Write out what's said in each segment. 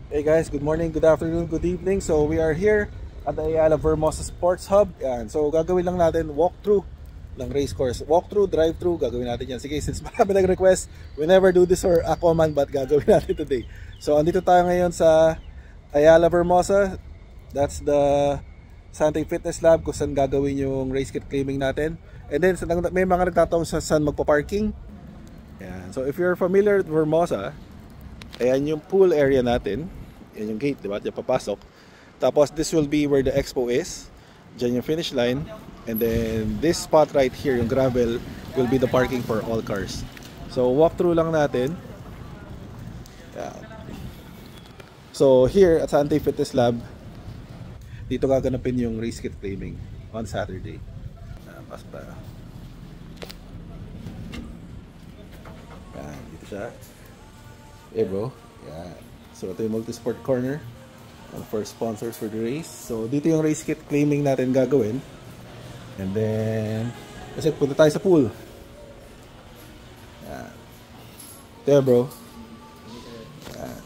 Hey guys, good morning, good afternoon, good evening. So we are here at the Ayala Vermosa Sports Hub. Yan. So gagawin lang natin walkthrough ng race course. Walkthrough, drive-through, gagawin natin yan. Sige, since marami nag-request, we never do this for Aquaman but gagawin natin today. So andito tayo ngayon sa Ayala Vermosa. That's the Sante Fitness Lab kung saan gagawin yung race kit claiming natin. And then may mga nagtatanong sa saan magpa-parking. Yan. So if you're familiar with Vermosa, ayan yung pool area natin. Yan yung gate, diba? Diyan papasok. Tapos this will be where the expo is. Diyan yung finish line. And then this spot right here, yung gravel, will be the parking for all cars. So walk through lang natin. Yan. So here at Sante Fitness Lab, dito gaganapin yung race kit claiming on Saturday. Basta. Yan, dito siya. Hey bro. Yan. So ito yung multi-sport corner for sponsors for the race. So dito yung race kit claiming natin gagawin. And then kasi punta tayo sa pool. Yan. Ito bro. Yan.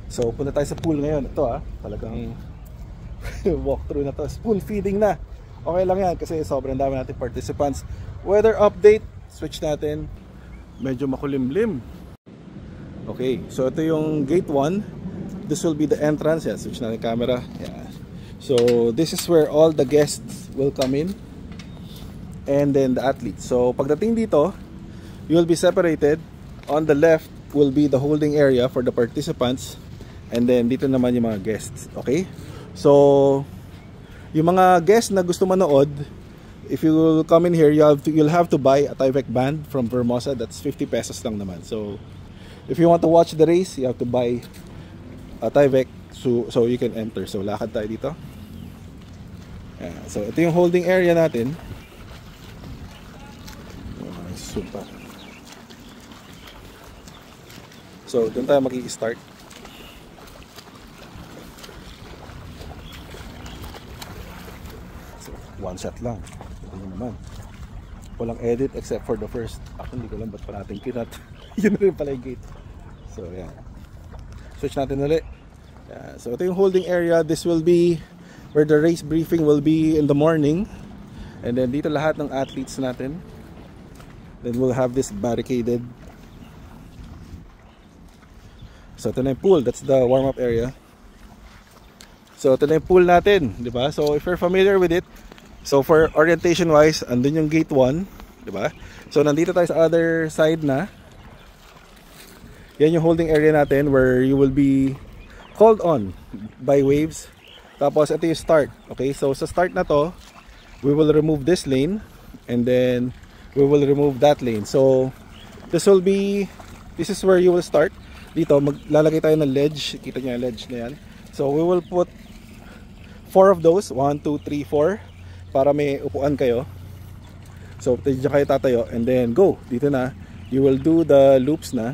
So punta tayo sa pool ngayon. Ito talagang walkthrough na to. Pool feeding na. Okay lang yan kasi sobrang dami natin participants. Weather update, switch natin. Medyo makulimlim. Okay, so ito yung gate 1. This will be the entrance. Yan, switch natin camera. Yan. So this is where all the guests will come in. And then the athletes. So pagdating dito, you will be separated. On the left will be the holding area for the participants. And then dito naman yung mga guests. Okay? So yung mga guests na gusto manood, if you will come in here, you'll have to buy a Tyvek band from Vermosa. That's 50 pesos lang naman. So if you want to watch the race, you have to buy a Tyvek so you can enter. So lakad tayo dito. Yeah, so ito yung holding area natin. Super. So doon tayo mag-i-start. So one shot lang. Ito naman. Walang edit except for the first. Ako hindi ko lang ba't pa natin kinat. Yun rin pala yung gate. So yan. Switch natin ulit. Yeah. So ito yung holding area. This will be where the race briefing will be in the morning. And then dito lahat ng athletes natin. Then we'll have this barricaded. So ito na yung pool. That's the warm-up area. So ito na yung pool natin, di ba? So if you're familiar with it, so for orientation wise, andun yung gate 1, di ba? So nandito tayo sa other side na. Yan yung holding area natin where you will be called on by waves. Tapos ito yung start. Okay, so sa start na to, we will remove this lane and then we will remove that lane. So this is where you will start. Dito maglalagay tayo ng ledge. Kita niyo yung ledge na yan. So we will put 4 of those, 1, 2, 3, 4 para may upuan kayo. So dito kayo tatayo and then go. Dito na, you will do the loops na.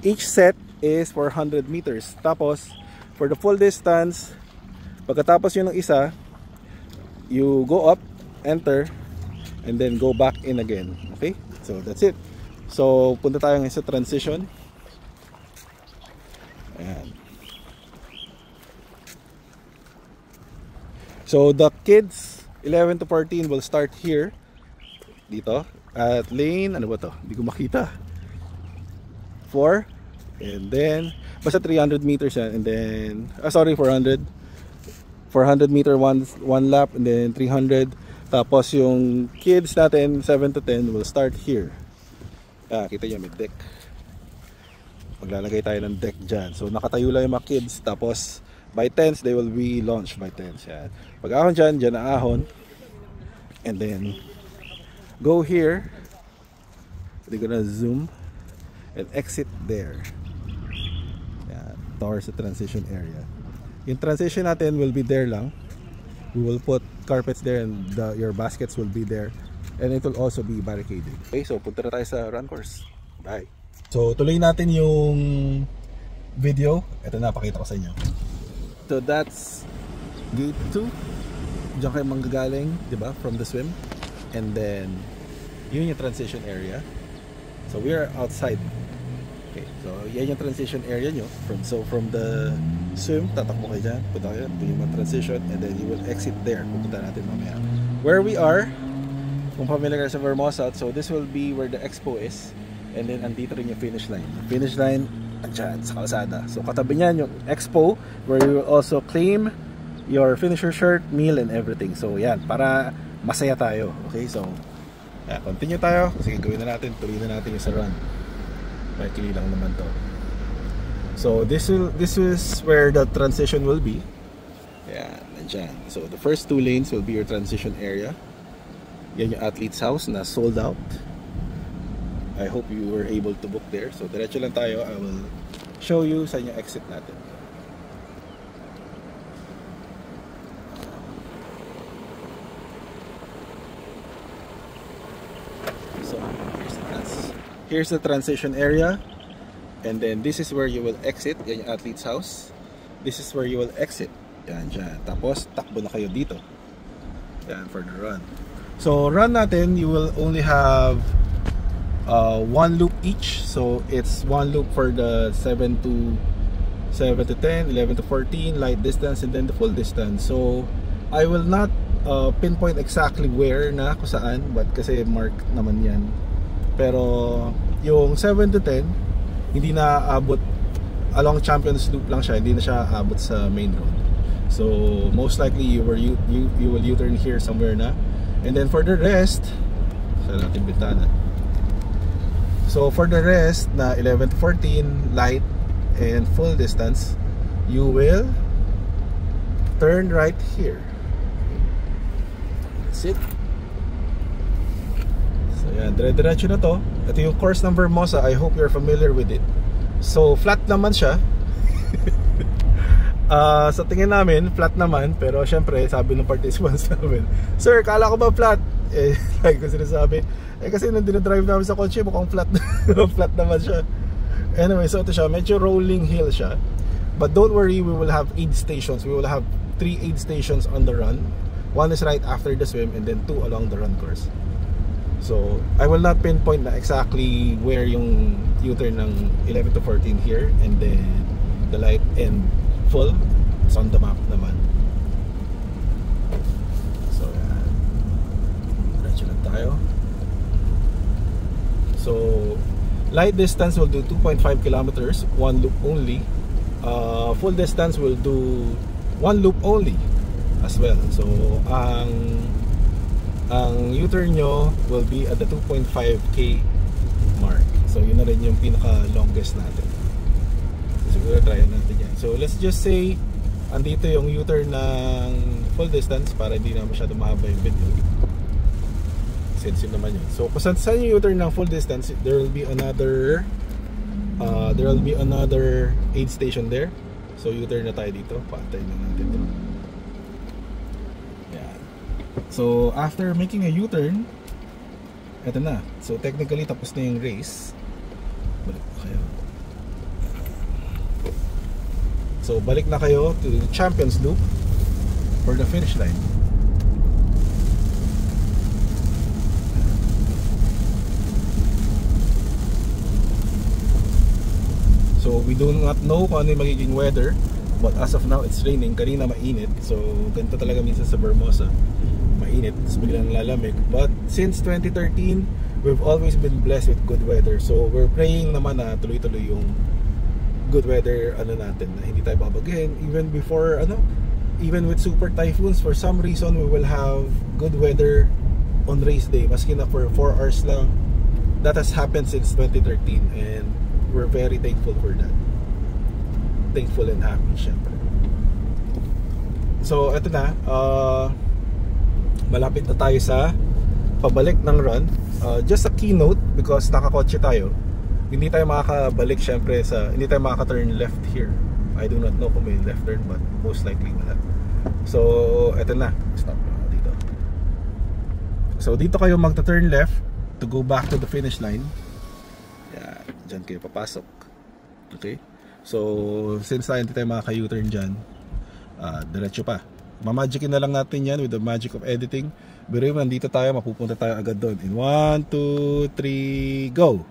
Each set is 400 meters. Tapos for the full distance, pagkatapos yun ng isa, you go up, enter, and then go back in again. Okay? So that's it. So punta tayo ngayon sa transition. Ayan. So the kids 11 to 14 will start here dito at lane, ano ba to? Hindi ko makita. 4 and then basta 300 meters yan and then 400 meter one lap and then 300. Tapos yung kids natin 7 to 10 will start here. Kita niyo may deck. Maglalagay tayo ng deck dyan. So nakatayo lang yung mga kids. Tapos by 10s they will be launched by 10s. Yan. Pag ahon dyan na ahon. And then go here. They're gonna zoom and exit there. Yan. Towards the transition area. Yung transition natin will be there lang. We will put carpets there and your baskets will be there. And it will also be barricaded. Okay, so punta na tayo sa run course. Bye. So tuloy natin yung video. Ito na, pakita ko sa inyo. So that's gate 2. Diyan kayo manggagaling, di ba? From the swim. And then yun yung transition area. So we are outside. Okay, so yan yung transition area nyo. From the swim, tatakbo kayo dyan, punta kayo, ito yung transition, and then you will exit there. Pupunta natin mamaya. Where we are, kung familiar ka sa Vermosa, so this will be where the expo is, and then andito rin yung finish line. The finish line, andyan, sa kalsada. So katabi niyan yung expo, where you will also claim your finisher shirt, meal, and everything. So yan, para masaya tayo. Okay, so continue tayo. Sige, gawin na natin, tuloy na natin yung sa run. Maikili lang naman to. So this is where the transition will be. Yan, nandiyan. So the first 2 lanes will be your transition area. Yan yung athlete's house na sold out. I hope you were able to book there. So diretso lang tayo. I will show you saan yung exit natin. So here's the transition area, and then this is where you will exit. Yan yung athlete's house. This is where you will exit. Yan dyan. Tapos takbo na kayo dito. Yan for the run. So run natin, you will only have 1 loop each. So it's 1 loop for the 7 to 10, 11 to 14 light distance, and then the full distance. So I will not pinpoint exactly where na kung saan, but kasi mark naman yan. Pero yung 7 to 10 hindi na aabot, along Champions Loop lang siya, hindi na siya aabot sa main road. So most likely you will U-turn here somewhere na. And then for the rest, sa natin bintana. So for the rest na 11 to 14 light and full distance, you will turn right here. That's it. So yan, dire-diretso na to. Ito yung course ng Vermosa. I hope you're familiar with it. So flat naman siya. Sa tingin namin flat naman, pero syempre sabi ng participants namin, "Sir, kala ko ba flat?" Eh, like ko sinasabi, kasi nung dinadrive namin sa kotse, mukhang flat. Flat naman siya. Anyway, so ito siya, medyo rolling hill siya. But don't worry, we will have aid stations. We will have 3 aid stations on the run. 1 is right after the swim, and then 2 along the run course. So I will not pinpoint na exactly where yung U-turn ng 11 to 14 here, and then the light and full, it's on the map naman. So yan, diretso lang tayo. So light distance will do 2.5 kilometers, 1 loop only. Full distance will do 1 loop only as well. So ang U-turn nyo will be at the 2.5k mark. So yun na rin yung pinaka longest natin. Siguro try natin yan. So let's just say andito yung U-turn ng full distance para hindi na masyado mahaba yung video. Since yun naman yun. So kung saan yung U-turn ng full distance, there will be another aid station there. So U-turn na tayo dito. Paantayin na natin ito. Yan. So after making a U-turn, eto na. So technically tapos na yung race. Balik na kayo. So balik na kayo to the Champions Loop for the finish line. So we do not know kung ano yung magiging weather, but as of now it's raining. Kanina mainit. So ganito talaga minsan sa Vermosa. Mainit, tapos biglang lalamig. But since 2013, we've always been blessed with good weather. So we're praying naman na tuloy-tuloy yung good weather natin, na hindi tayo babagin. Even before even with super typhoons, for some reason we will have good weather on race day, maski na for 4 hours lang. That has happened since 2013, and we're very thankful for that. Thankful and happy, syempre. So eto na, malapit na tayo sa pabalik ng run. Just a keynote, because nakakotse tayo, hindi tayo makakabalik syempre hindi tayo makaka-turn left here. I do not know kung may left turn, but most likely wala. So eto na, stop na dito. So dito kayo magta-turn left to go back to the finish line. Yan, dyan kayo papasok. Okay? So since hindi tayo makaka-U-turn dyan, diretso pa. Mamagicin na lang natin yan with the magic of editing. Pero nandito tayo, mapupunta tayo agad doon. In 1, 2, 3, go!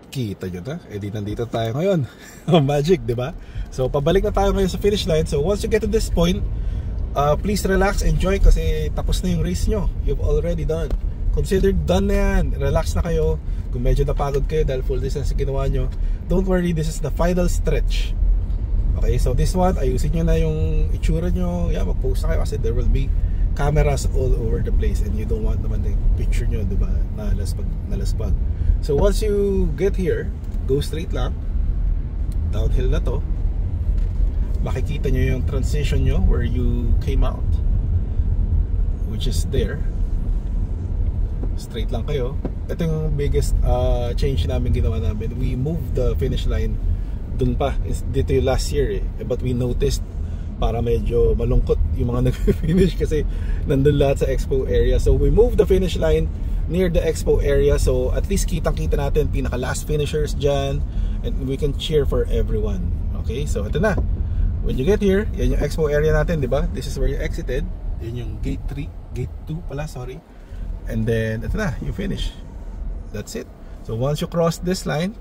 Kita nyo na, di nandito tayo ngayon. Magic, di ba? So pabalik na tayo ngayon sa finish line. So once you get to this point, please relax, enjoy, kasi tapos na yung race nyo. You've already done. Considered done na yan. Relax na kayo. Kung medyo napagod kayo dahil full distance ginawa nyo, don't worry, this is the final stretch. Okay, so this one, ayusin nyo na yung itsura nyo. Yeah, mag-post na kayo kasi there will be cameras all over the place and you don't want naman the picture nyo, diba, nalaspag. So once you get here, go straight lang. Downhill na to. Makikita nyo yung transition nyo where you came out, which is there. Straight lang kayo. Ito yung biggest change namin ginawa namin. We moved the finish line dun pa. Dito yung last year but we noticed para medyo malungkot yung mga nag-finish kasi nandun lahat sa expo area. So we moved the finish line near the expo area, so at least kitang-kita natin pinaka last finishers dyan and we can cheer for everyone. Okay, so ito na. When you get here, yan yung expo area natin, di ba? This is where you exited. Yan yung gate 3, gate 2 pala, sorry. And then ito na, you finish. That's it. So once you cross this line,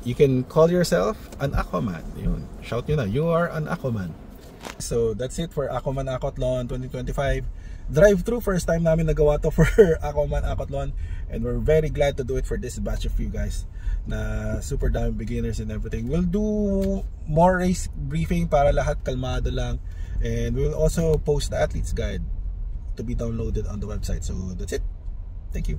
you can call yourself an Aquaman. Yun, shout nyo na, you are an Aquaman. So that's it for Aquaman Aquathlon 2025 drive-thru. First time namin nagawa to for Aquaman Aquathlon, and we're very glad to do it for this batch of you guys na super daming beginners and everything. We'll do more race briefing para lahat kalmado lang, and we'll also post the athlete's guide to be downloaded on the website. So that's it. Thank you.